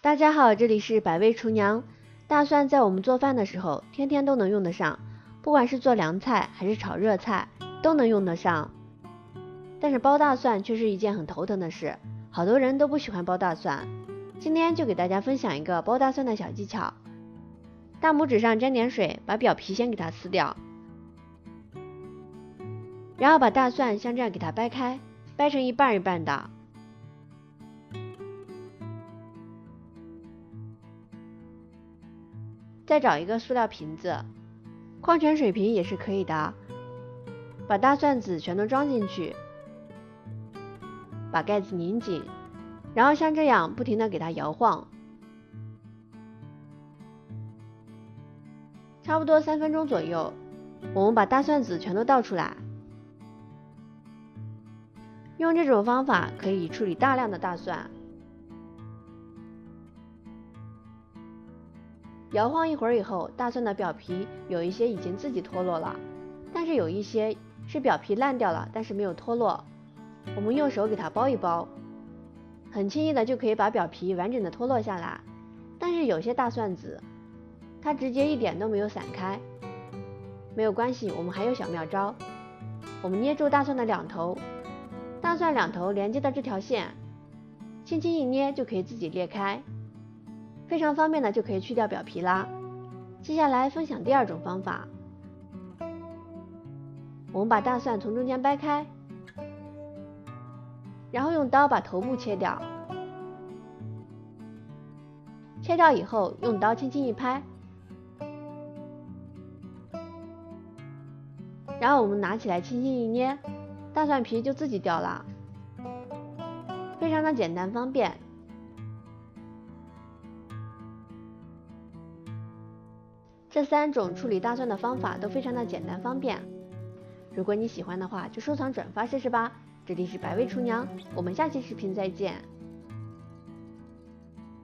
大家好，这里是百味厨娘。大蒜在我们做饭的时候，天天都能用得上，不管是做凉菜还是炒热菜，都能用得上。但是剥大蒜却是一件很头疼的事，好多人都不喜欢剥大蒜。今天就给大家分享一个剥大蒜的小技巧。大拇指上沾点水，把表皮先给它撕掉，然后把大蒜像这样给它掰开，掰成一半一半的。再找一个塑料瓶子，矿泉水瓶也是可以的，把大蒜籽全都装进去，把盖子拧紧，然后像这样不停地给它摇晃，差不多3分钟左右，我们把大蒜籽全都倒出来。用这种方法可以处理大量的大蒜。摇晃一会儿以后，大蒜的表皮有一些已经自己脱落了，但是有一些是表皮烂掉了，但是没有脱落。我们用手给它剥一剥，很轻易的就可以把表皮完整的脱落下来。但是有些大蒜籽，它直接一点都没有散开。没有关系，我们还有小妙招。我们捏住大蒜的两头，大蒜两头连接的这条线，轻轻一捏就可以自己裂开。非常方便的就可以去掉表皮啦。接下来分享第二种方法，我们把大蒜从中间掰开，然后用刀把头部切掉，切掉以后用刀轻轻一拍，然后我们拿起来轻轻一捏，大蒜皮就自己掉了，非常的简单方便。这3种处理大蒜的方法都非常的简单方便。如果你喜欢的话，就收藏转发试试吧。这里是百味厨娘，我们下期视频再见。